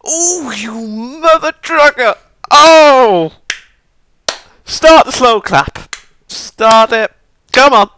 Oh, you mother trucker! Oh! Start the slow clap. Start it. Come on.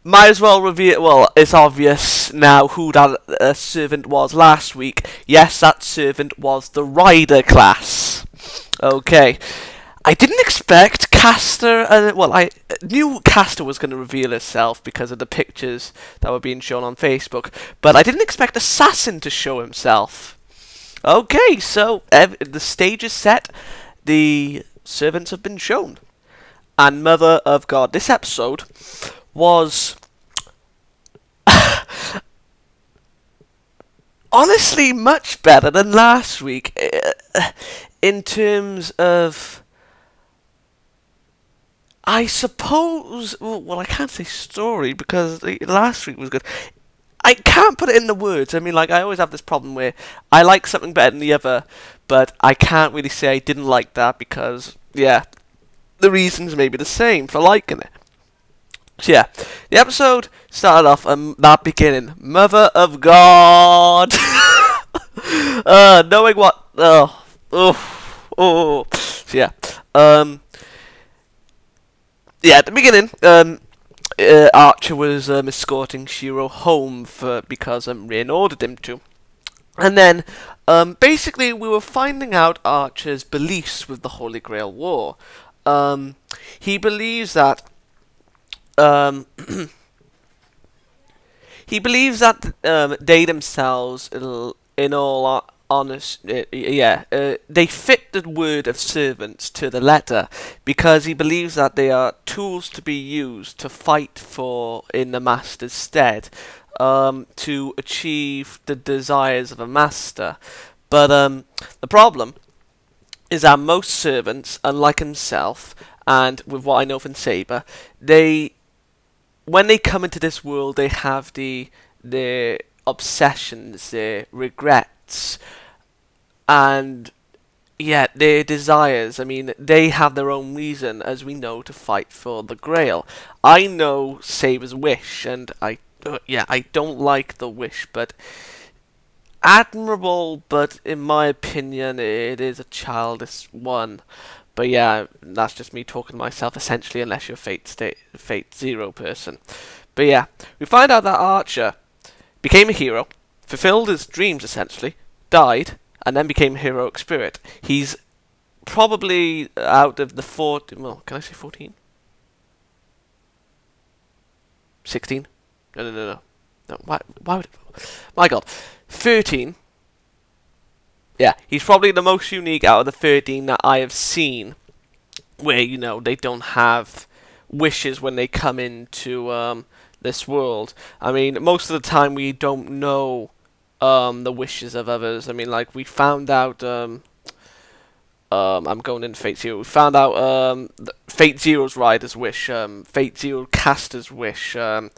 Might as well reveal. Well, it's obvious now who that servant was last week. Yes, that servant was the rider class. Okay. I didn't expect Caster. Well, I knew Caster was going to reveal herself because of the pictures that were being shown on Facebook, but I didn't expect Assassin to show himself. Okay, so the stage is set. The servants have been shown. And Mother of God. This episode was honestly much better than last week in terms of, I suppose, well, I can't say story because last week was good. I can't put it in the words. I mean, like, I always have this problem where I like something better than the other, but I can't really say I didn't like that because, yeah, the reasons may be the same for liking it. So yeah, the episode started off that beginning, Mother of God, knowing what, so yeah, yeah, at the beginning, Archer was escorting Shiro home because Rin ordered him to, and then basically we were finding out Archer's beliefs with the Holy Grail War. He believes that. He believes that they themselves, in all honest, they fit the word of servants to the letter, because he believes that they are tools to be used to fight for in the master's stead, to achieve the desires of a master. But the problem is that most servants, unlike himself, and with what I know from Saber, when they come into this world, they have their obsessions, their regrets, and yeah, their desires. I mean, they have their own reason, as we know, to fight for the Grail. I know Saber's wish, and I don't like the wish, but admirable. But in my opinion, it is a childish one. But yeah, that's just me talking to myself, essentially, unless you're a Fate Zero person. But yeah, we find out that Archer became a hero, fulfilled his dreams, essentially, died, and then became a heroic spirit. He's probably out of the 14... Well, can I say 14? 16? No. Why would it... My God. 13... Yeah, he's probably the most unique out of the 13 that I have seen, where, you know, they don't have wishes when they come into this world. I mean, most of the time we don't know the wishes of others. I mean, like, we found out, I'm going into Fate Zero, we found out Fate Zero's rider's wish, Fate Zero caster's wish, I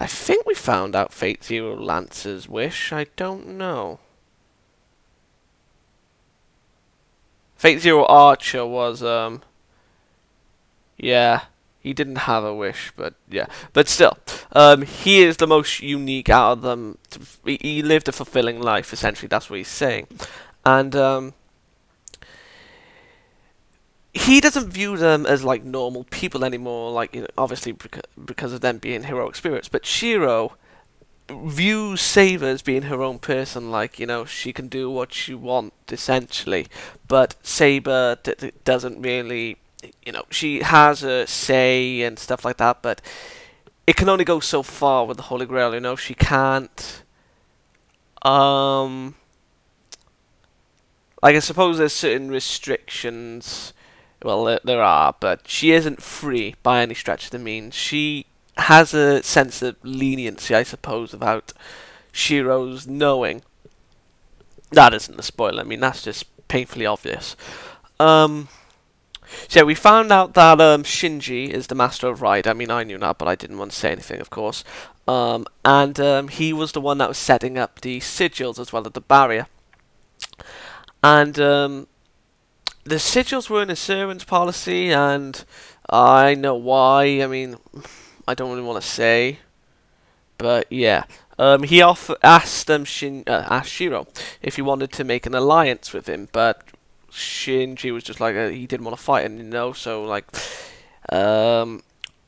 think we found out Fate Zero Lancer's wish, I don't know. Fate Zero Archer was, yeah, he didn't have a wish, but yeah. But still, he is the most unique out of them. He lived a fulfilling life, essentially, that's what he's saying. And, he doesn't view them as, like, normal people anymore, like, you know, obviously because of them being heroic spirits. But Shiro views Saber as being her own person, like, you know, she can do what she wants, essentially, but Saber doesn't really, you know, she has a say and stuff like that, but it can only go so far with the Holy Grail, you know, she can't, like, I suppose there's certain restrictions, well, there are, but she isn't free by any stretch of the means. She has a sense of leniency, I suppose, about Shiro's knowing. That isn't a spoiler, I mean, that's just painfully obvious. So yeah, we found out that Shinji is the Master of Ride. I mean, I knew that, but I didn't want to say anything, of course. And he was the one that was setting up the sigils as well as the barrier. And the sigils were in a servant's policy, and I know why. I mean, I don't really want to say, but yeah, He asked Shiro if he wanted to make an alliance with him, but Shinji was just like he didn't want to fight, and so like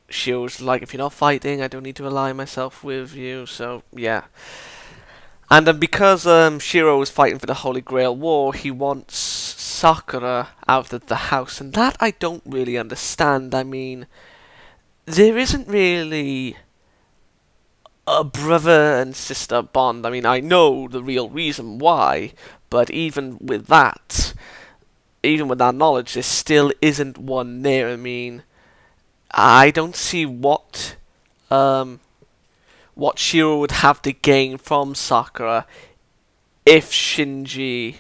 Shiro was like, if you're not fighting, I don't need to ally myself with you. So yeah, and because Shiro was fighting for the Holy Grail War, he wants Sakura out of the house, and that I don't really understand. I mean, there isn't really a brother and sister bond. I mean, I know the real reason why, but even with that knowledge, there still isn't one there. I mean, I don't see what Shiro would have to gain from Sakura if Shinji.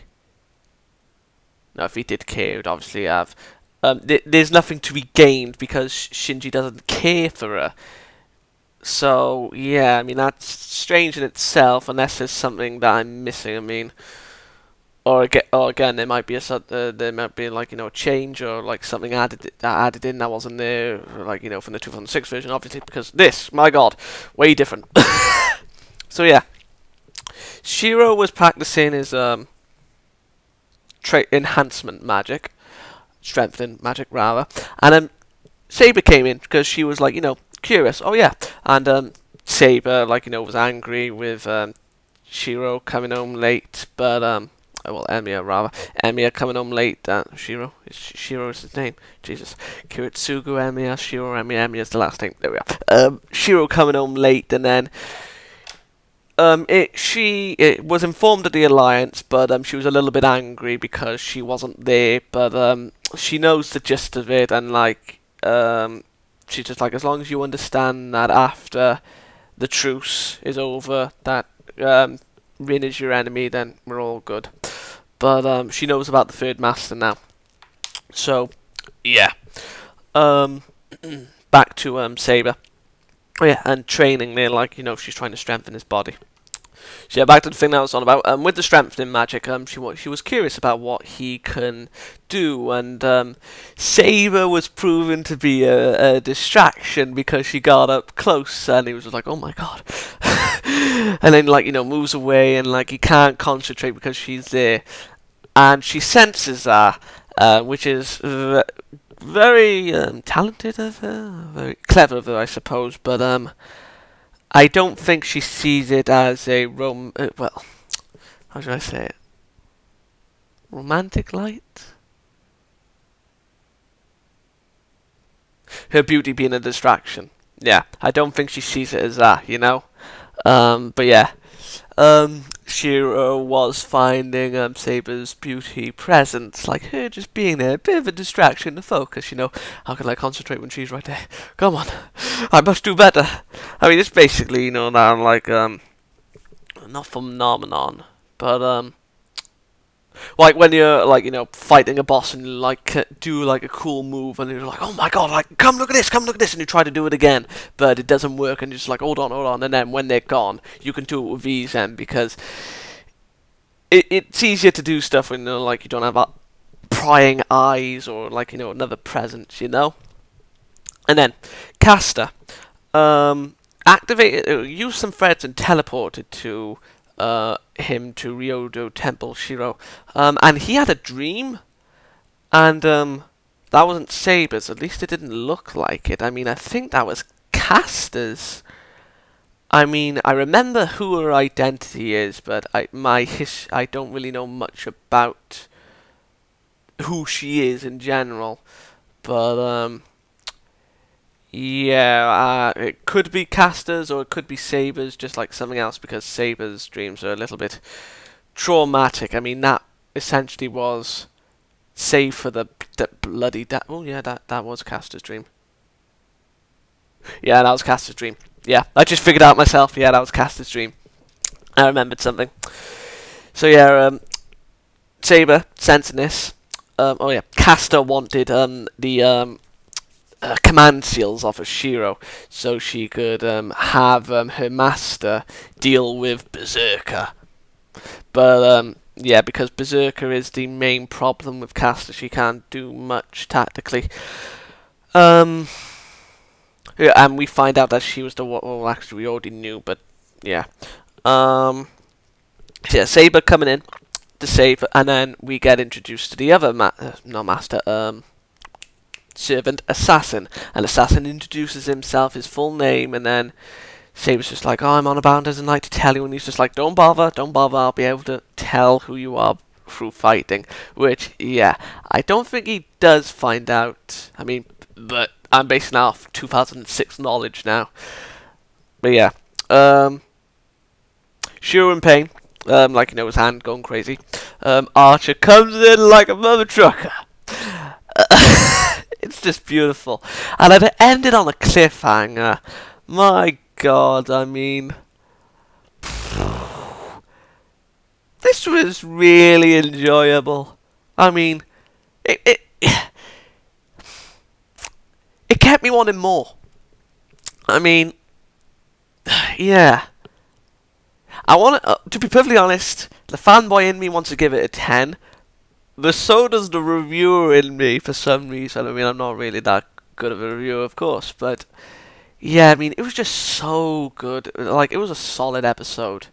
No, if he did care, he would obviously have. There's nothing to be gained because Shinji doesn't care for her. So yeah, I mean that's strange in itself, unless there's something that I'm missing. I mean, or again, there might be like a change or like something added in that wasn't there, like from the 2006 version, obviously, because this, my God, way different. So yeah, Shiro was practicing his trait enhancement magic, strengthening magic rather, and Saber came in because she was like curious. Oh yeah, and Saber was angry with Shiro coming home late, but well, Emiya rather. Emiya coming home late. Shiro is his name. Jesus. Kiritsugu Emiya, Shiro Emiya. Emiya's the last name. There we are. Shiro coming home late, and then it was informed of the alliance, but she was a little bit angry because she wasn't there. But she knows the gist of it, and she's just like, as long as you understand that after the truce is over, that Rin is your enemy, then we're all good. But she knows about the third master now. So yeah, back to Saber. Oh yeah, and training there, she's trying to strengthen his body. So yeah, back to the thing that I was on about. With the strengthening magic, she was curious about what he can do, and Saber was proven to be a distraction because she got up close, and he was just like, oh my God. And then moves away, and he can't concentrate because she's there, and she senses that, which is very talented of her, very clever of her, I suppose. But I don't think she sees it as a well, how should I say it? Romantic light. Her beauty being a distraction. Yeah, I don't think she sees it as that, But yeah, Shiro was finding Saber's beauty presence, like her just being there, a bit of a distraction to focus, How can I concentrate when she's right there? Come on, I must do better. I mean, it's basically, now not phenomenon, but like when you're fighting a boss and you do a cool move and you're like, oh my God, come look at this, and you try to do it again, but it doesn't work, and you're just like, hold on, and then when they're gone, you can do it with ease then, because it's easier to do stuff when you don't have prying eyes or another presence, And then Caster activated, used some threads and teleported to him to Ryodo Temple Shiro, and he had a dream, and that wasn't Saber's. At least it didn't look like it. I mean, I think that was Caster's. I mean, I remember who her identity is, but I don't really know much about who she is in general. But yeah, it could be Caster's or it could be Saber's, just like something else, because Saber's dreams are a little bit traumatic. I mean, that essentially was, save for the bloody oh yeah, that was Caster's dream. Yeah, that was Caster's dream. Yeah, I just figured out myself. Yeah, that was Caster's dream. I remembered something. So yeah, Saber sensing this. Oh yeah, Caster wanted the command seals off of Shiro, so she could have her master deal with Berserker. But yeah, because Berserker is the main problem with Caster, she can't do much tactically. Yeah, and we find out that she was the one. Well, actually, we already knew, but yeah. Yeah, Saber coming in to save, and then we get introduced to the other servant, Assassin. And Assassin introduces himself, his full name, and then Saber's just like, oh, I'm on a bound, doesn't like to tell you, and he's just like, don't bother, I'll be able to tell who you are through fighting. Which, yeah, I don't think he does find out. I mean, but I'm basing off 2006 knowledge now. But yeah, sure in pain, like, his hand going crazy. Archer comes in like a mother trucker. It's just beautiful. And it ended on a cliffhanger. My God, I mean, this was really enjoyable. I mean, it kept me wanting more. I mean, yeah. I want to be perfectly honest, the fanboy in me wants to give it a 10. But so does the reviewer in me for some reason. I mean, I'm not really that good of a reviewer, of course, but yeah, I mean, it was just so good. Like, it was a solid episode.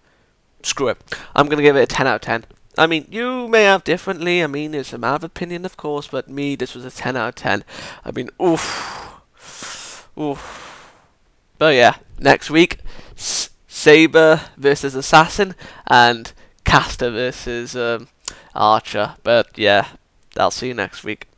Screw it. I'm going to give it a 10 out of 10. I mean, you may have differently. I mean, it's a matter of opinion, of course, but me, this was a 10 out of 10. I mean, oof. Oof. But yeah, next week, Saber versus Assassin, and Caster versus Archer. But yeah, I'll see you next week.